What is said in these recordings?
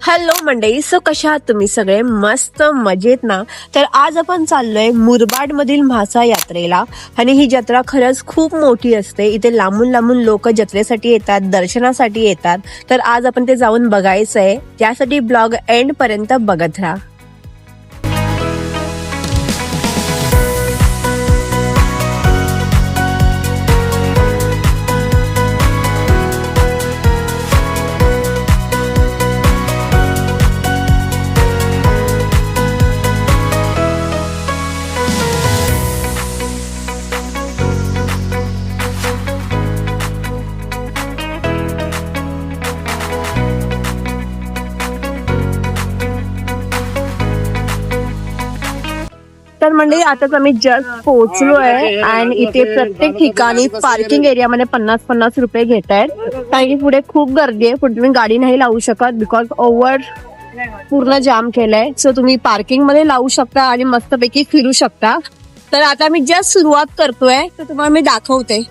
Hello मंडळी, so कशा आहात तुम्ही सगळे? मस्त मजेत ना? तर आज आपण चाललोय मुरबाड मधील म्हासा यात्रेला आणि ही जत्रा खरंच खूप मोठी असते. इथे लांबून लांबून लोक जत्रेसाठी येतात, दर्शनासाठी येतात. तर आज आपण ते जाऊन बघायचंय, त्यासाठी ब्लॉग एंड पर्यंत बघत राहा. तर मंडळी आताच आम्ही जस्ट पोहोचलोय आणि इथे प्रत्येक ठिकाणी पार्किंग एरियामध्ये 50-50 रुपये घेत आहेत. कारण की पुढे खूप गर्दी आहे. पुढे तुम्ही गाडी नाही लावू शकत बिकॉज ओव्हर पूर्ण जाम केलंय. सो तुम्ही पार्किंग मध्ये लावू शकता आणि मस्तपैकी फिरू शकता. तर आता मी जस्ट सुरुवात करतोय, तर तुम्हाला मी दाखवते.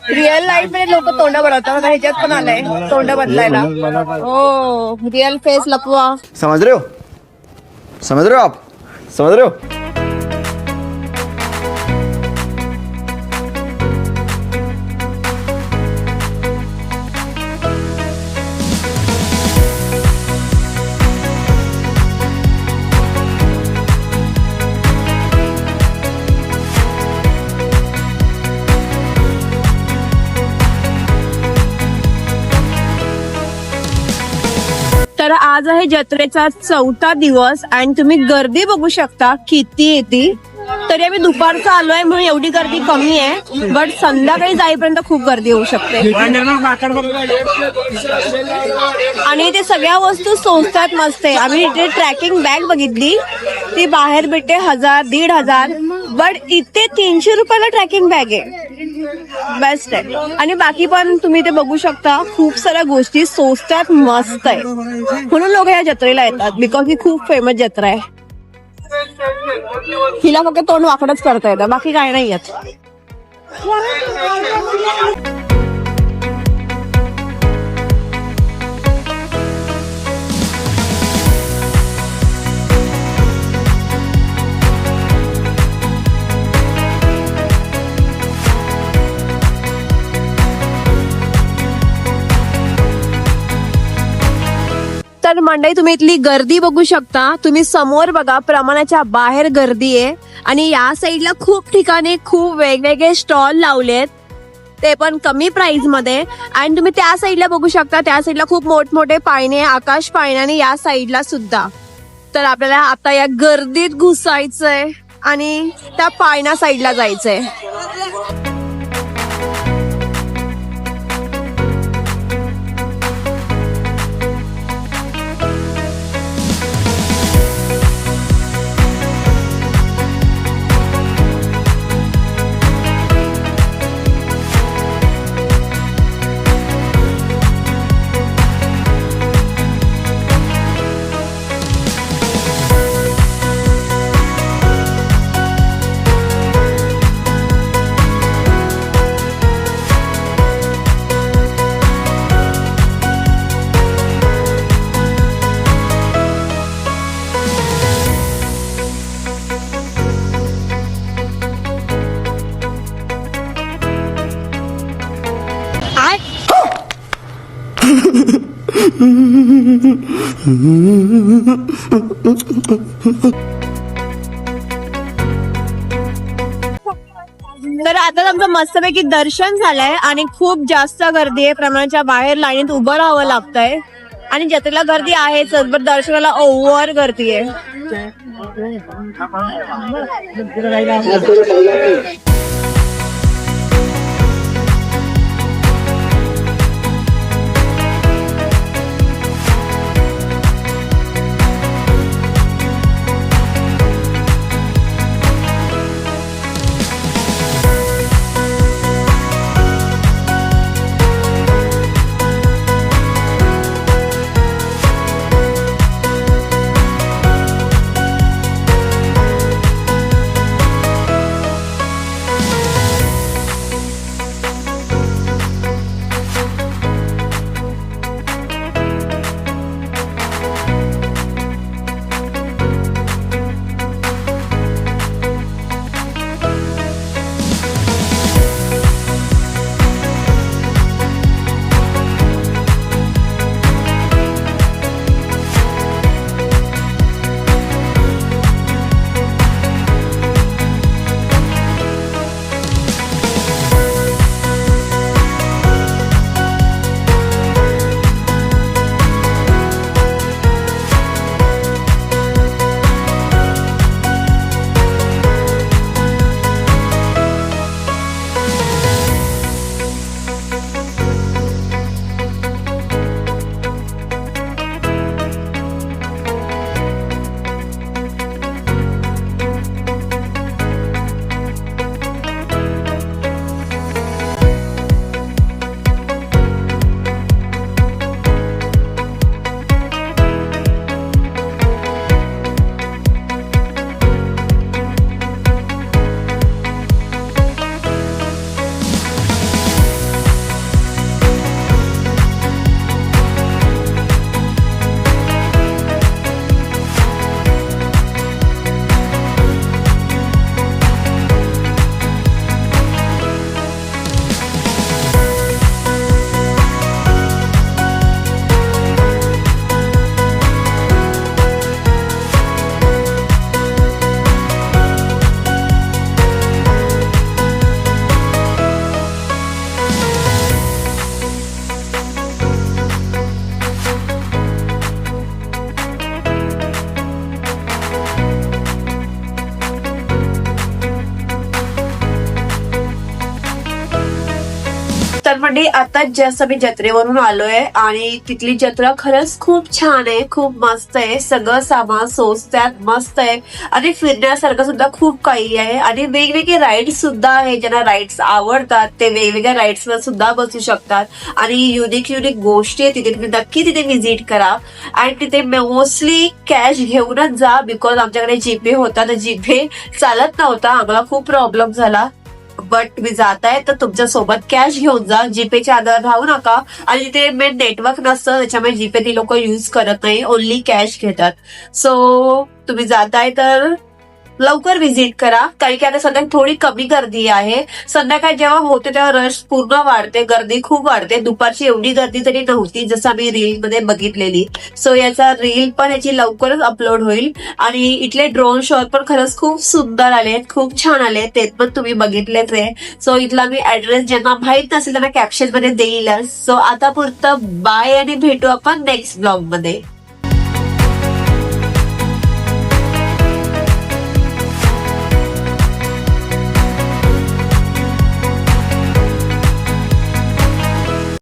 रिअल लाईफ मध्ये लोक तोंड बनवतात, ह्याच्यात पण आलंय तोंड बदलायला. हो, रिअल फेस लपवा. समझ रहे हो आप समझ रहे हो. तर आज आहे जत्रेचा 4था दिवस आणि तुम्ही गर्दी बघू शकता किती येते. तरी आम्ही दुपारचं आलोय म्हणून एवढी गर्दी कमी आहे, बट संध्याकाळी जाईपर्यंत खूप गर्दी होऊ शकते. आणि ते सगळ्या वस्तू स्वस्तात मस्त आहे. आम्ही इथे ट्रॅकिंग बॅग बघितली, ती बाहेर भेटते 1000-1500, बट इथे 300 रुपयाला ट्रॅकिंग बॅग आहे. बेस्ट आहे. आणि बाकी पण तुम्ही ते बघू शकता, खूप साऱ्या गोष्टी स्वस्तात मस्त आहे. म्हणून लोक या जत्रेला येतात बिकॉज ही खूप फेमस जत्रा आहे. हिला फक्त तोंड वाकडच करता येतं, बाकी काय नाही येत. तर मंडळी तुम्ही इथली गर्दी बघू शकता. तुम्ही समोर बघा, प्रमाणाच्या बाहेर गर्दी आहे. आणि या साईडला खूप ठिकाणी खूप वेगवेगळे स्टॉल लावलेत, ते पण कमी प्राइस मध्ये. आणि तुम्ही त्या साईडला बघू शकता, त्या साईडला खूप मोठमोठे पाळणे, आकाश पाळणे, आणि या साईडला सुद्धा. तर आपल्याला आता या गर्दीत घुसायचंय आणि त्या पाळणा साईडला जायचंय. तर आता आमचं मस्तपैकी दर्शन झालंय आणि खूप जास्त गर्दी आहे. प्रमाणाच्या बाहेर लाईनीत उभं राहावं लागतंय आणि जत्रेला गर्दी आहेच, पण दर्शनाला ओव्हर गर्दी आहे. तर म्हणजे आता जस्ट आम्ही जत्रेवरून आलोय आणि तिथली जत्रा खरंच खूप छान आहे, खूप मस्त आहे. सगळं सामान स्वस्तात मस्त आहे आणि फिरण्यासारखं सुद्धा खूप काही आहे आणि वेगवेगळे राईड्स सुद्धा आहे. ज्यांना राईड्स आवडतात ते वेगवेगळ्या राईड्स वर सुद्धा बसू शकतात आणि युनिक युनिक गोष्टी आहे तिथे. तुम्ही नक्की तिथे व्हिजिट करा आणि तिथे मोस्टली कॅश घेऊनच जा, बिकॉज आमच्याकडे जीपे होता तर जीपे चालत नव्हता, आम्हाला खूप प्रॉब्लेम झाला. बट तुम्ही जाताय तर तुमच्या सोबत कॅश घेऊन जा, जीपेच्या आधार राहू नका. आणि तिथे मेन नेटवर्क नसतं त्याच्यामुळे जीपे ती लोक युज करत नाही, ओनली कॅश घेतात. सो तुम्ही जाताय तर लवकर व्हिजिट करा, कारण की आता सध्या थोडी कमी गर्दी आहे. संध्याकाळी जेव्हा होते तेव्हा रश पूर्ण वाढते, गर्दी खूप वाढते. दुपारची एवढी गर्दी तरी नव्हती जसं आम्ही रील मध्ये बघितलेली. सो याचा रील पण याची लवकरच अपलोड होईल आणि इथले ड्रोन शॉट पण खरंच खूप सुंदर आले, खूप छान आले, ते पण तुम्ही बघितलेच आहे. सो इथला मी ऍड्रेस ज्यांना माहित नसेल त्यांना कॅप्शन मध्ये देईलच. सो आता पुरतं बाय आणि भेटू आपण नेक्स्ट ब्लॉग मध्ये.